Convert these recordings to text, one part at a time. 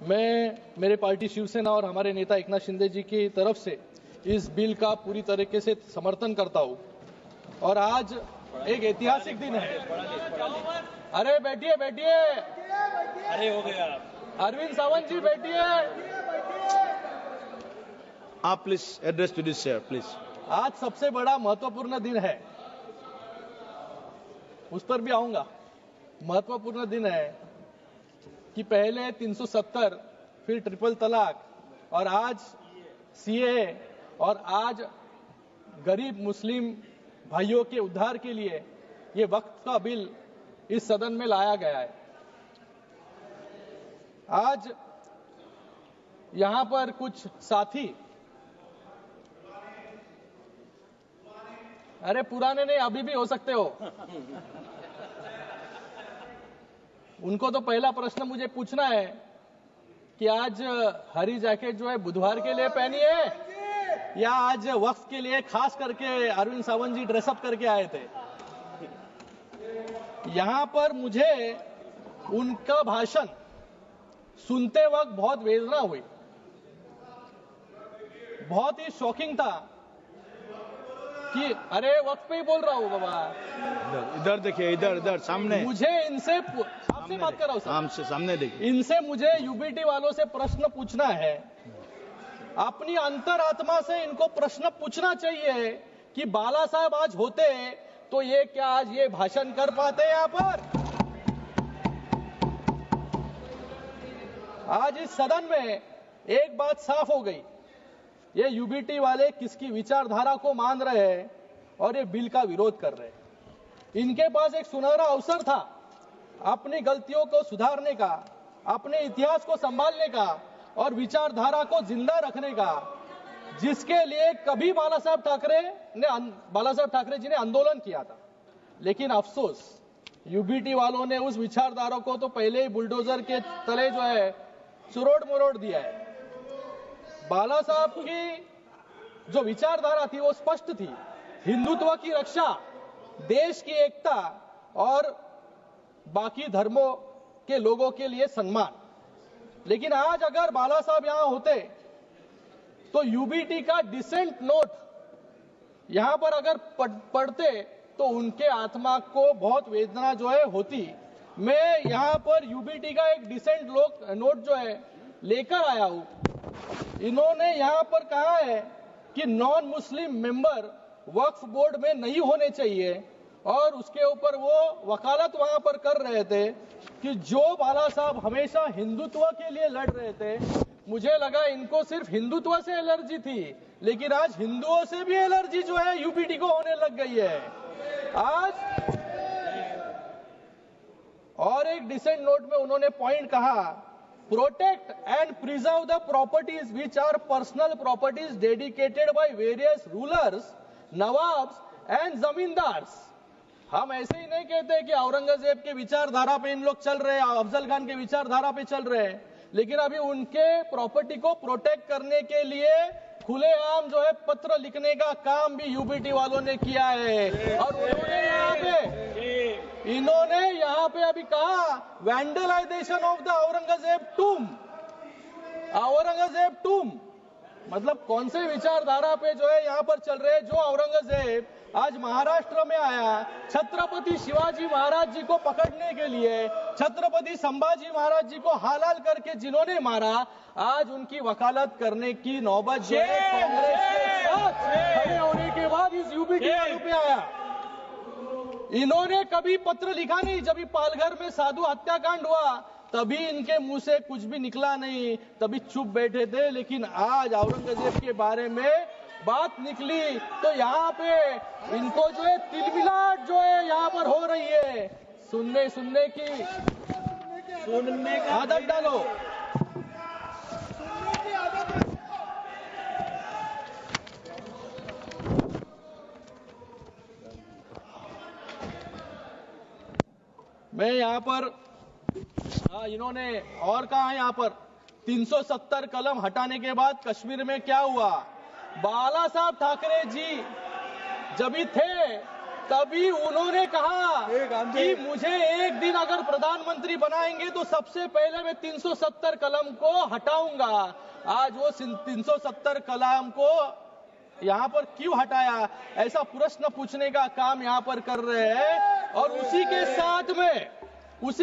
मैं मेरे पार्टी शिवसेना और हमारे नेता एकनाथ शिंदे जी की तरफ से इस बिल का पूरी तरीके से समर्थन करता हूं और आज एक ऐतिहासिक दिन है। अरे बैठिए बैठिए, अरे हो गया अरविंद सावंत जी बैठिए। आप please address to this share please. आज सबसे बड़ा महत्वपूर्ण दिन है, उस पर भी आऊंगा। महत्वपूर्ण दिन है कि पहले 370, फिर ट्रिपल तलाक और आज सीए और आज गरीब मुस्लिम भाइयों के उद्धार के लिए ये वक्त का बिल इस सदन में लाया गया है। आज यहां पर कुछ साथी, अरे पुराने नहीं अभी भी हो सकते हो, उनको तो पहला प्रश्न मुझे पूछना है कि आज हरी जैकेट जो है बुधवार के लिए पहनी है या आज वक्त के लिए खास करके अरविंद सावंत जी ड्रेसअप करके आए थे। यहां पर मुझे उनका भाषण सुनते वक्त बहुत वेदना हुई, बहुत ही शॉकिंग था कि अरे वक्त पे ही बोल रहा हूं बाबा, इधर देखिए, इधर इधर सामने। मुझे इनसे आपसे बात कर रहा हूं सर, सामने देखिए। इनसे मुझे यूबीटी वालों से प्रश्न पूछना है, अपनी अंतरात्मा से इनको प्रश्न पूछना चाहिए कि बाला साहब आज होते तो ये क्या आज ये भाषण कर पाते यहां पर? आज इस सदन में एक बात साफ हो गई, ये यूबीटी वाले किसकी विचारधारा को मान रहे हैं और ये बिल का विरोध कर रहे हैं। इनके पास एक सुनहरा अवसर था अपनी गलतियों को सुधारने का, अपने इतिहास को संभालने का और विचारधारा को जिंदा रखने का, जिसके लिए कभी बाला साहब ठाकरे जी ने आंदोलन किया था। लेकिन अफसोस यूबीटी वालों ने उस विचारधारा को तो पहले ही बुलडोजर के तले जो है चुरोड़ मुरोड़ दिया है। बाला साहब की जो विचारधारा थी वो स्पष्ट थी, हिंदुत्व की रक्षा, देश की एकता और बाकी धर्मों के लोगों के लिए सम्मान। लेकिन आज अगर बाला साहब यहां होते तो यूबीटी का डिसेंट नोट यहां पर अगर पढ़ते तो उनके आत्मा को बहुत वेदना जो है होती। मैं यहां पर यूबीटी का एक डिसेंट नोट जो है लेकर आया हूं। इन्होंने यहां पर कहा है कि नॉन मुस्लिम मेंबर वक्फ बोर्ड में नहीं होने चाहिए और उसके ऊपर वो वकालत वहां पर कर रहे थे कि जो बाला साहब हमेशा हिंदुत्व के लिए लड़ रहे थे। मुझे लगा इनको सिर्फ हिंदुत्व से एलर्जी थी, लेकिन आज हिंदुओं से भी एलर्जी जो है यूपीटी को होने लग गई है आज। और एक डिसेंट नोट में उन्होंने पॉइंट कहा, protect and preserve the properties which are personal properties dedicated by various rulers, nawabs and zamindars. हम ऐसे ही नहीं कहते कि औरंगजेब के विचारधारा पे इन लोग चल रहे हैं, अफजल खान के विचारधारा पे चल रहे हैं, लेकिन अभी उनके प्रॉपर्टी को प्रोटेक्ट करने के लिए खुलेआम जो है पत्र लिखने का काम भी यूबीटी वालों ने किया है। और इन्होंने यहाँ पे अभी कहा वैंडलाइजेशन ऑफ द औरंगजेब टूम, मतलब कौन से विचारधारा पे जो है यहाँ पर चल रहे हैं। जो औरंगजेब आज महाराष्ट्र में आया छत्रपति शिवाजी महाराज जी को पकड़ने के लिए, छत्रपति संभाजी महाराज जी को हालाल करके जिन्होंने मारा, आज उनकी वकालत करने की नौबत जो है कांग्रेस के साथ खड़े होने के बाद इस यूबीटी वालों पे आया। इन्होंने कभी पत्र लिखा नहीं, जब पालघर में साधु हत्याकांड हुआ तभी इनके मुंह से कुछ भी निकला नहीं, तभी चुप बैठे थे। लेकिन आज औरंगजेब के बारे में बात निकली तो यहाँ पे इनको जो है तिलमिलाट जो है यहाँ पर हो रही है। सुनने की आदत डालो। मैं यहाँ पर इन्होंने और कहा है, यहाँ पर 370 कलम हटाने के बाद कश्मीर में क्या हुआ। बाला साहब ठाकरे जी जब भी थे तभी उन्होंने कहा कि मुझे एक दिन अगर प्रधानमंत्री बनाएंगे तो सबसे पहले मैं 370 कलम को हटाऊंगा। आज वो 370 कलम को यहाँ पर क्यों हटाया, ऐसा प्रश्न पूछने का काम यहाँ पर कर रहे हैं। और उसी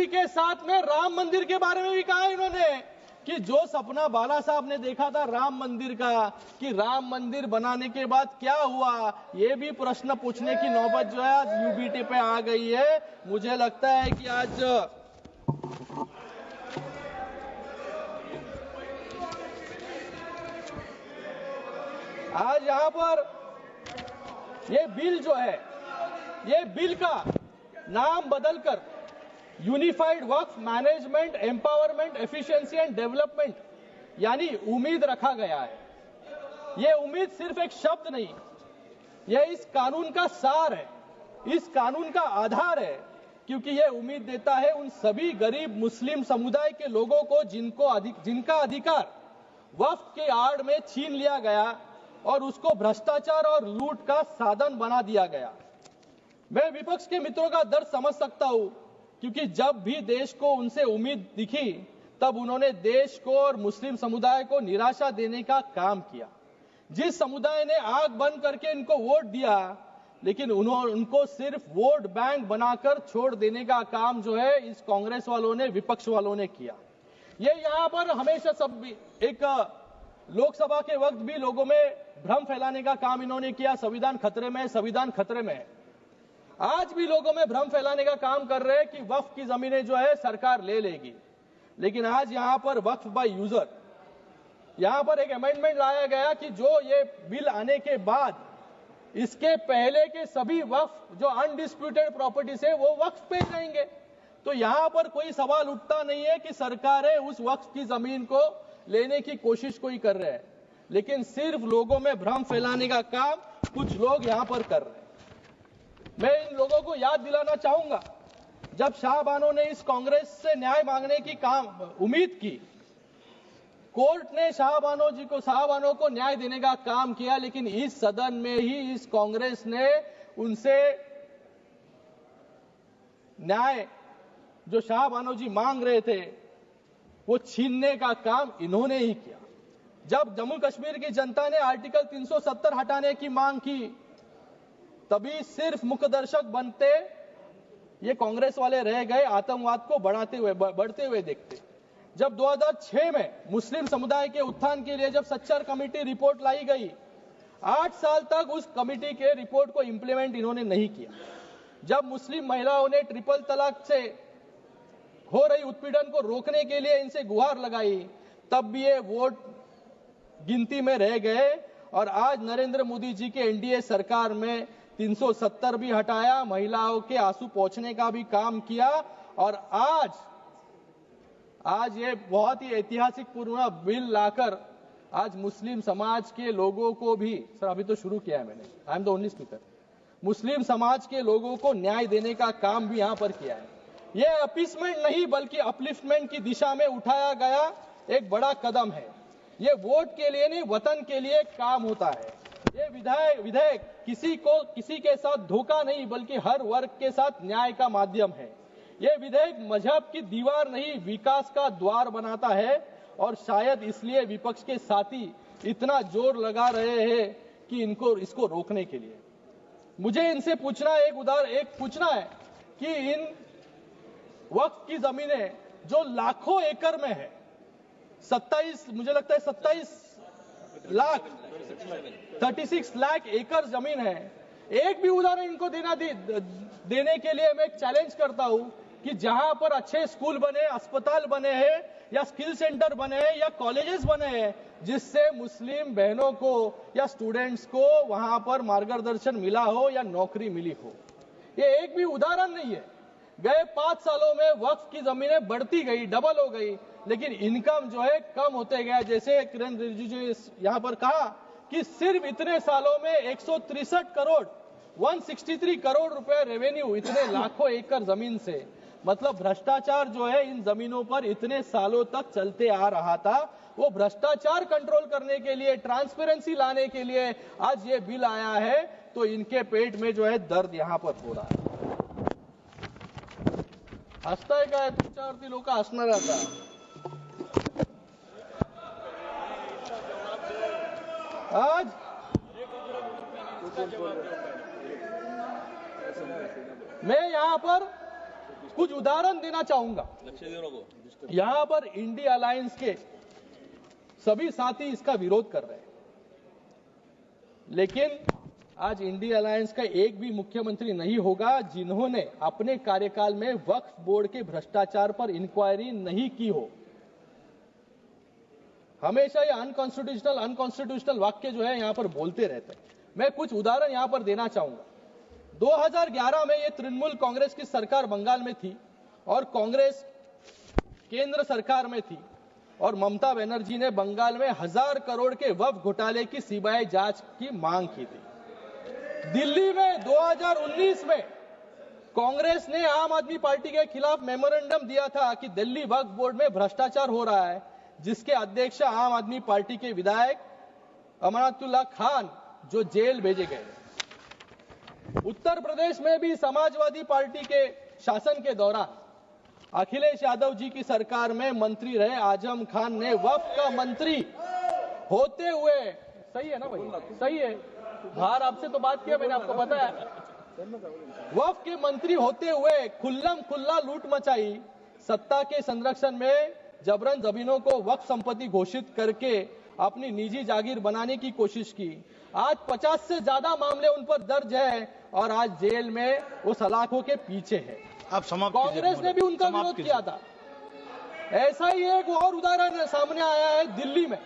के साथ में राम मंदिर के बारे में भी कहा इन्होंने कि जो सपना बाला साहब ने देखा था राम मंदिर का, कि राम मंदिर बनाने के बाद क्या हुआ, ये भी प्रश्न पूछने की नौबत जो है आज यूबीटी पे आ गई है। मुझे लगता है कि आज यहाँ पर ये बिल जो है, ये बिल का नाम बदलकर unified Waqf management empowerment efficiency and development यानी उम्मीद रखा गया है। ये उम्मीद सिर्फ एक शब्द नहीं, यह इस कानून का सार है, इस कानून का आधार है, क्योंकि यह उम्मीद देता है उन सभी गरीब मुस्लिम समुदाय के लोगों को जिनका अधिकार वक्फ के आड़ में छीन लिया गया और उसको भ्रष्टाचार और लूट का साधन बना दिया गया। मैं विपक्ष के मित्रों का दर्द समझ सकता हूं, क्योंकि जब भी देश को उनसे उम्मीद दिखी तब उन्होंने देश को और मुस्लिम समुदाय को निराशा देने का काम किया। जिस समुदाय ने आंख बंद करके इनको वोट दिया, लेकिन उनको सिर्फ वोट बैंक बनाकर छोड़ देने का काम जो है इस कांग्रेस वालों ने, विपक्ष वालों ने किया। ये यहाँ पर हमेशा सब एक लोकसभा के वक्त भी लोगों में भ्रम फैलाने का काम इन्होंने किया, संविधान खतरे में, संविधान खतरे में। आज भी लोगों में भ्रम फैलाने का काम कर रहे हैं कि वक्फ की जमीनें जो है सरकार ले लेगी। लेकिन आज यहां पर वक्फ बाय यूजर, यहां पर एक अमेंडमेंट लाया गया कि जो ये बिल आने के बाद इसके पहले के सभी वक्फ जो अनडिस्प्यूटेड प्रॉपर्टीज है वो वक्फ पे रहेंगे। तो यहां पर कोई सवाल उठता नहीं है कि सरकारें उस वक्फ की जमीन को लेने की कोशिश कोई कर रहे हैं, लेकिन सिर्फ लोगों में भ्रम फैलाने का काम कुछ लोग यहां पर कर रहे हैं। मैं इन लोगों को याद दिलाना चाहूंगा, जब शाहबानो ने इस कांग्रेस से न्याय मांगने की उम्मीद की, कोर्ट ने शाहबानो को न्याय देने का काम किया, लेकिन इस सदन में ही इस कांग्रेस ने उनसे न्याय जो शाहबानो जी मांग रहे थे वो छीनने का काम इन्होंने ही किया। जब जम्मू कश्मीर की जनता ने आर्टिकल 370 हटाने की मांग की, तभी सिर्फ मुखदर्शक बनते ये कांग्रेस वाले रह गए, आतंकवाद को बढ़ते हुए देखते। जब 2006 में मुस्लिम समुदाय के उत्थान के लिए जब सच्चर कमेटी रिपोर्ट लाई गई, 8 साल तक उस कमेटी के रिपोर्ट को इंप्लीमेंट इन्होंने नहीं किया। जब मुस्लिम महिलाओं ने ट्रिपल तलाक से हो रही उत्पीड़न को रोकने के लिए इनसे गुहार लगाई, तब भी ये वोट गिनती में रह गए। और आज नरेंद्र मोदी जी के एनडीए सरकार में 370 भी हटाया, महिलाओं के आंसू पोंछने का भी काम किया। और आज ये बहुत ही ऐतिहासिक पूर्ण बिल लाकर आज मुस्लिम समाज के लोगों को भी, सर अभी तो शुरू किया है मैंने, I am the only speaker, Muslim समाज के लोगों को न्याय देने का काम भी यहां पर किया है। ये अपीसमेंट नहीं बल्कि अपलिफ्टमेंट की दिशा में उठाया गया एक बड़ा कदम है। ये वोट के लिए नहीं, वतन के लिए काम होता है। ये विधेयक किसी के साथ धोखा नहीं बल्कि हर वर्ग के साथ न्याय का माध्यम है। ये विधेयक मजहब की दीवार नहीं, विकास का द्वार बनाता है। और शायद इसलिए विपक्ष के साथी इतना जोर लगा रहे हैं कि इसको रोकने के लिए। मुझे इनसे पूछना है कि इन वक्फ की जमीनें जो लाखों एकड़ में है, 36 लाख एकड़ जमीन है, एक भी उदाहरण इनको देने के लिए मैं एक चैलेंज करता हूं कि जहां पर अच्छे स्कूल बने, अस्पताल बने हैं या स्किल सेंटर बने हैं या कॉलेजेस बने हैं, जिससे मुस्लिम बहनों को या स्टूडेंट्स को वहां पर मार्गदर्शन मिला हो या नौकरी मिली हो, ये एक भी उदाहरण नहीं है। गए 5 सालों में वक्फ की जमीनें बढ़ती गई, डबल हो गई, लेकिन इनकम जो है कम होते गया। जैसे किरण रिजिजू ने यहां पर कहा कि सिर्फ इतने सालों में 163 करोड़ रुपए रेवेन्यू, इतने लाखों एकड़ जमीन से, मतलब भ्रष्टाचार जो है इन जमीनों पर इतने सालों तक चलते आ रहा था। वो भ्रष्टाचार कंट्रोल करने के लिए, ट्रांसपेरेंसी लाने के लिए आज ये बिल आया है, तो इनके पेट में जो है दर्द यहां पर हो रहा है. हसताय काय तुमच्यावरती लोक हसणार आता. आज मैं यहां पर कुछ उदाहरण देना चाहूंगा. यहां पर इंडिया अलायंस के सभी साथी इसका विरोध कर रहे हैं, लेकिन आज इंडिया अलायंस का एक भी मुख्यमंत्री नहीं होगा जिन्होंने अपने कार्यकाल में वक्फ बोर्ड के भ्रष्टाचार पर इंक्वायरी नहीं की हो. हमेशा ये अनकॉन्स्टिट्यूशनल वाक्य जो है यहां पर बोलते रहते हैं. मैं कुछ उदाहरण यहां पर देना चाहूंगा. 2011 में ये तृणमूल कांग्रेस की सरकार बंगाल में थी और कांग्रेस केंद्र सरकार में थी, और ममता बनर्जी ने बंगाल में 1000 करोड़ के वक्फ घोटाले की सीबीआई जांच की मांग की थी. दिल्ली में 2019 में कांग्रेस ने आम आदमी पार्टी के खिलाफ मेमोरेंडम दिया था कि दिल्ली वक्फ बोर्ड में भ्रष्टाचार हो रहा है, जिसके अध्यक्ष आम आदमी पार्टी के विधायक अमनातुल्लाह खान जो जेल भेजे गए. उत्तर प्रदेश में भी समाजवादी पार्टी के शासन के दौरान अखिलेश यादव जी की सरकार में मंत्री रहे आजम खान ने वक्फ का मंत्री होते हुए, सही है ना भाई, सही है, बाहर आपसे तो बात किया मैंने, आपको पता है, वक्फ के मंत्री होते हुए खुल्लम खुल्ला लूट मचाई. सत्ता के संरक्षण में जबरन जमीनों को वक्फ संपत्ति घोषित करके अपनी निजी जागीर बनाने की कोशिश की. आज 50 से ज्यादा मामले उन पर दर्ज है और आज जेल में वो सलाखों के पीछे है. आप समाप्त कांग्रेस ने भी उनका विरोध किया था. ऐसा ही एक और उदाहरण सामने आया है दिल्ली में,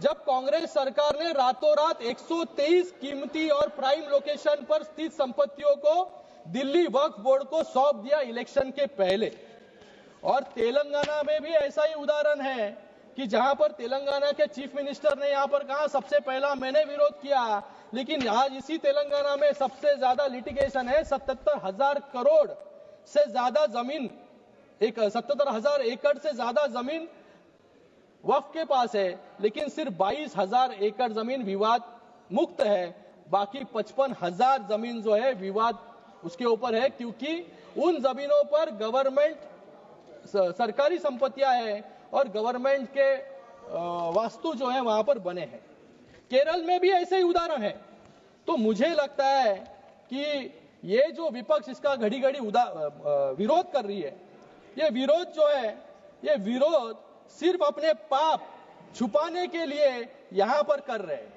जब कांग्रेस सरकार ने रातों रात 123 कीमती और प्राइम लोकेशन पर स्थित संपत्तियों को दिल्ली वक्फ बोर्ड को सौंप दिया इलेक्शन के पहले. और तेलंगाना में भी ऐसा ही उदाहरण है कि जहां पर तेलंगाना के चीफ मिनिस्टर ने यहां पर कहा सबसे पहला मैंने विरोध किया, लेकिन आज इसी तेलंगाना में सबसे ज्यादा लिटिगेशन है. 77,000 करोड़ से ज्यादा जमीन, 77,000 एकड़ से ज्यादा जमीन वक्फ के पास है, लेकिन सिर्फ 22,000 एकड़ जमीन विवाद मुक्त है. बाकी 55,000 जमीन जो है विवाद उसके ऊपर है, क्योंकि उन जमीनों पर गवर्नमेंट सरकारी संपत्तियां हैं और गवर्नमेंट के वास्तु जो है वहां पर बने हैं. केरल में भी ऐसे ही उदाहरण है. तो मुझे लगता है कि ये जो विपक्ष इसका घड़ी घड़ी विरोध कर रही है, ये विरोध जो है, ये विरोध सिर्फ अपने पाप छुपाने के लिए यहां पर कर रहे हैं,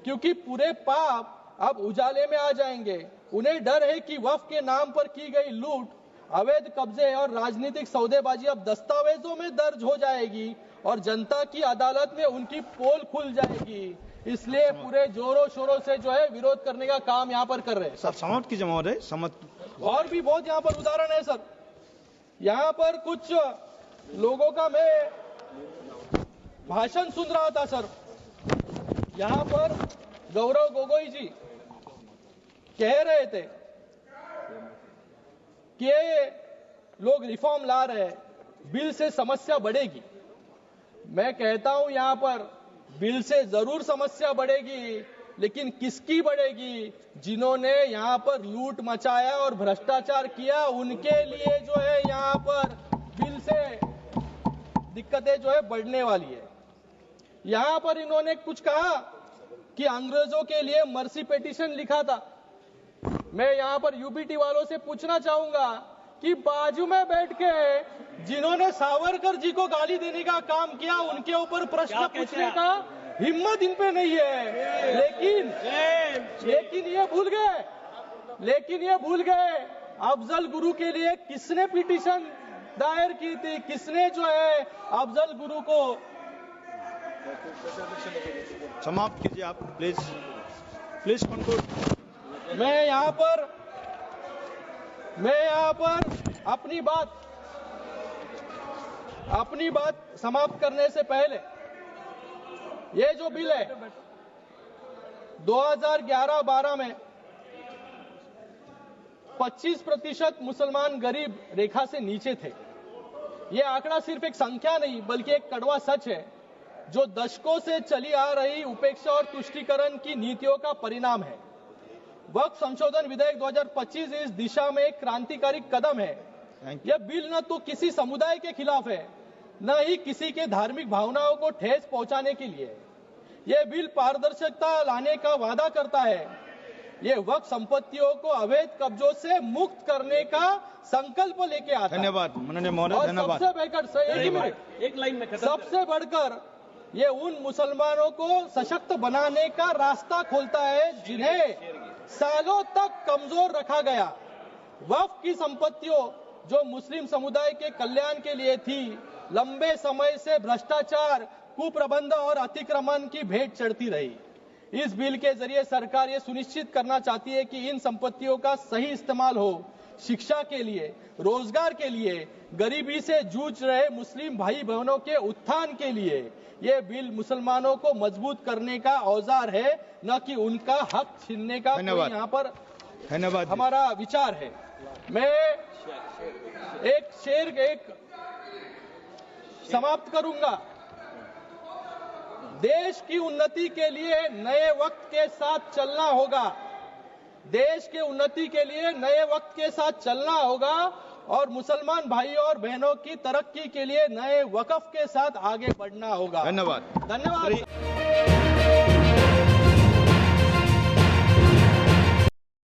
क्योंकि पूरे पाप अब उजाले में आ जाएंगे. उन्हें डर है कि वक्फ के नाम पर की गई लूट, अवैध कब्जे और राजनीतिक सौदेबाजी अब दस्तावेजों में दर्ज हो जाएगी और जनता की अदालत में उनकी पोल खुल जाएगी. इसलिए पूरे जोरों शोरों से जो है विरोध करने का काम यहाँ पर कर रहे हैं. सर समाप्त कीजिए महोदय, समाप्त. और भी बहुत यहाँ पर उदाहरण है सर. यहाँ पर कुछ लोगों का मैं भाषण सुन रहा था सर. यहाँ पर गौरव गोगोई जी कह रहे थे कि लोग रिफॉर्म ला रहे हैं, बिल से समस्या बढ़ेगी. मैं कहता हूं यहां पर बिल से जरूर समस्या बढ़ेगी, लेकिन किसकी बढ़ेगी? जिन्होंने यहां पर लूट मचाया और भ्रष्टाचार किया, उनके लिए जो है यहां पर बिल से दिक्कतें जो है बढ़ने वाली है. यहां पर इन्होंने कुछ कहा कि अंग्रेजों के लिए मर्सी पिटीशन लिखा था. मैं यहां पर यूबीटी वालों से पूछना चाहूंगा कि बाजू में बैठ के जिन्होंने सावरकर जी को गाली देने का काम किया, उनके ऊपर प्रश्न पूछने का हिम्मत इन पे नहीं है. लेकिन ये भूल गए अफजल गुरु के लिए किसने पिटीशन दायर की थी, किसने जो है अफजल गुरु को. समाप्त कीजिए आप, प्लीज कंक्लूड. मैं यहाँ पर अपनी बात समाप्त करने से पहले, ये जो बिल है 2011-12 में 25% मुसलमान गरीब रेखा से नीचे थे. ये आंकड़ा सिर्फ एक संख्या नहीं बल्कि एक कड़वा सच है. जो दशकों से चली आ रही उपेक्षा और तुष्टीकरण की नीतियों का परिणाम है। वक्फ संशोधन विधेयक 2025 इस दिशा में एक क्रांतिकारी कदम है। यह बिल न तो किसी समुदाय के खिलाफ है, न ही किसी के धार्मिक भावनाओं को ठेस पहुंचाने के लिए। यह बिल पारदर्शिता लाने का वादा करता है। ये वक्फ संपत्तियों को अवैध कब्जों से मुक्त करने का संकल्प लेके आता है। धन्यवाद माननीय महोदय, धन्यवाद। सबसे बढ़कर एक लाइन में खत्म। सबसे बढ़कर ये उन मुसलमानों को सशक्त बनाने का रास्ता खोलता है जिन्हें सालों तक कमजोर रखा गया। वक्फ की संपत्तियों जो मुस्लिम समुदाय के कल्याण के लिए थी, लंबे समय से भ्रष्टाचार, कुप्रबंध और अतिक्रमण की भेंट चढ़ती रही। इस बिल के जरिए सरकार ये सुनिश्चित करना चाहती है कि इन संपत्तियों का सही इस्तेमाल हो, शिक्षा के लिए, रोजगार के लिए, गरीबी से जूझ रहे मुस्लिम भाई बहनों के उत्थान के लिए। ये बिल मुसलमानों को मजबूत करने का औजार है, न कि उनका हक छीनने का कोई यहाँ पर धन्यवाद हमारा विचार है। मैं एक शेर समाप्त करूंगा। देश की उन्नति के लिए नए वक्त के साथ चलना होगा। देश के उन्नति के लिए नए वक्त के साथ चलना होगा और मुसलमान भाइयों और बहनों की तरक्की के लिए नए वक्फ के साथ आगे बढ़ना होगा। धन्यवाद। धन्यवाद।